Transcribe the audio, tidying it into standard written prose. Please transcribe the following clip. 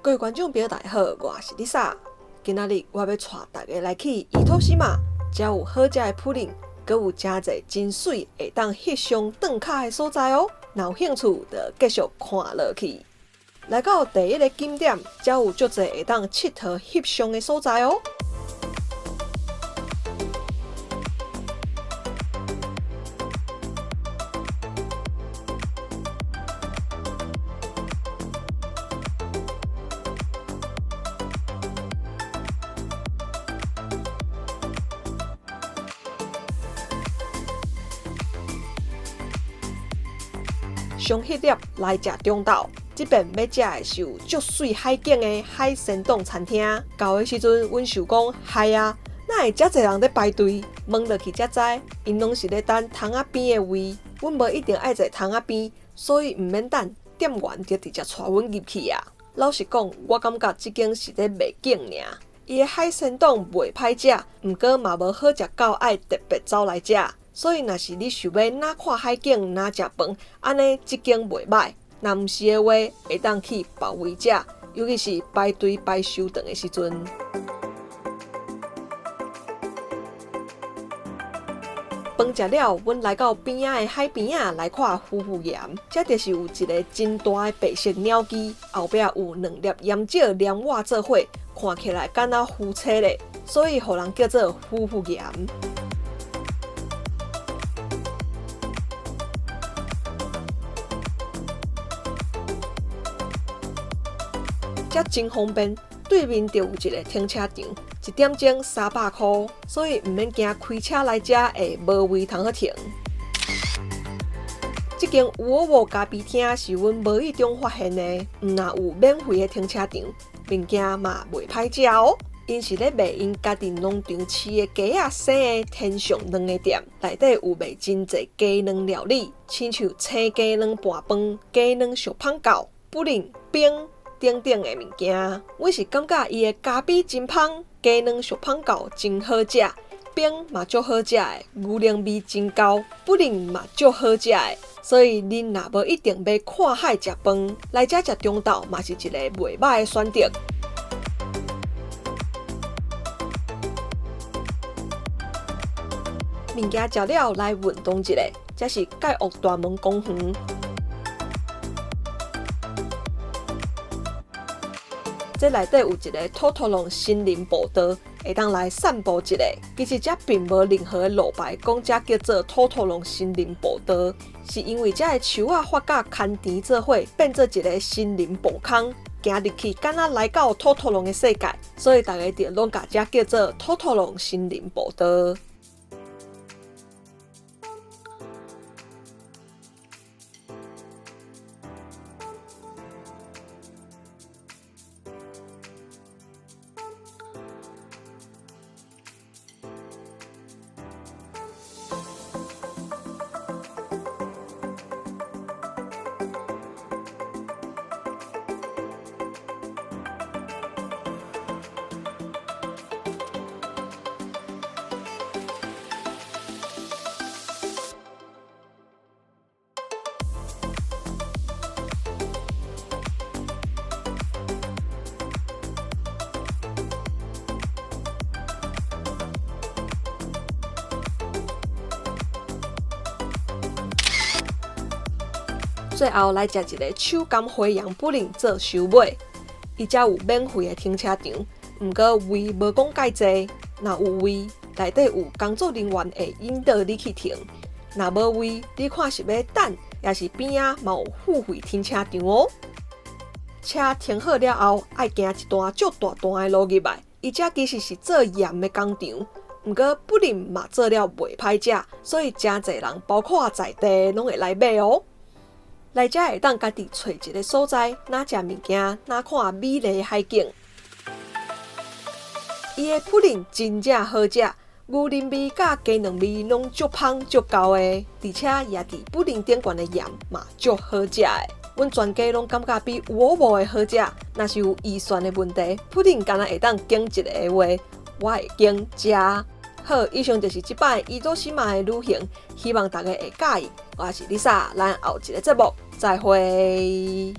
各位观众朋友大家好，我是 Lisa。今仔日我要带大家来去伊托西玛，遮有好食的普林，阁有真侪真水会当翕相打卡的所在哦。若有兴趣，就继续看落去。来到第一个景点，遮有足侪会当佚佗翕相的所在哦。上迄粒来食中昼，即边要食的是有足水海景的海鲜冻餐厅。到的时阵，阮想讲嗨啊，哪会遮侪人咧排队？问落去才知，因拢是咧等窗仔边的位。阮无一定爱坐窗仔边，所以毋免等，店员就直接带阮入去啊。老实讲，我感觉即间是咧卖景尔。伊的海鲜冻袂歹食，毋过嘛无好食到爱特别走来食。所以，若是你想要哪看海景哪食饭，安尼即间袂歹。若毋是的话，会当去别位食，尤其是排队排收长的时阵。饭食了，阮来到边仔的海边仔来看夫妇岩，这就是有一个真大的白色鸟居，后壁有2粒盐石连瓦做伙，看起来敢若夫妻咧，所以互人叫做夫妇岩。这真方便，对面就有一个停车场，1点钟300块，所以毋免惊开车来遮会无位通好停。这间有我无咖啡厅是阮无意中发现的，若有免费的停车场，物件嘛袂歹食哦。因是咧卖因家己农场饲的鸡仔生的天上卵的店，内底有卖真侪鸡卵料理，亲像青鸡卵拌饭、鸡卵小胖糕、布林冰。等等的物件，我是感觉伊的咖啡真香，鸡卵小胖糕真好食，饼嘛足好食的，牛奶味真高，布林嘛足好食的。所以恁若无一定要看海食饭，来遮食中昼嘛是一个袂歹的选择。物件食了来运动一下，这是盖屋大门公园。这内底有一个托托龙森林步道，会当来散步一下。其实这并无任何的路牌讲这叫做托托龙森林步道，是因为这的树仔发甲牵田做伙，变做一个森林步坑，行入去敢若来到托托龙的世界，所以大家就拢甲这叫做托托龙森林步道。最后来食一个手工花样布林做收尾。伊遮有免费的停车场，毋过位无讲介济。若有位，内底有工作人员会引导你去停；若无位，你看是要等，也是边仔嘛有付费停车场哦。车停好了后，爱行一段足大段的路入来。伊遮其实是做盐的工厂，毋过布林嘛做了袂歹食，所以真侪人，包括在地拢会来买哦。来遮会当家己找一个所在，哪食物件，哪看美丽的海景。伊的普林真正好食，牛奶味甲鸡卵味拢足香足高的，而且也伫布林顶悬的盐嘛足好食的。阮全家拢感觉比有我无的好食。若是有预算的问题，普林敢若会当拣一个的话，我会拣食。好，以上就是这摆伊多西玛的旅行，希望大家会介意。我是 Lisa，咱后一个节目再会。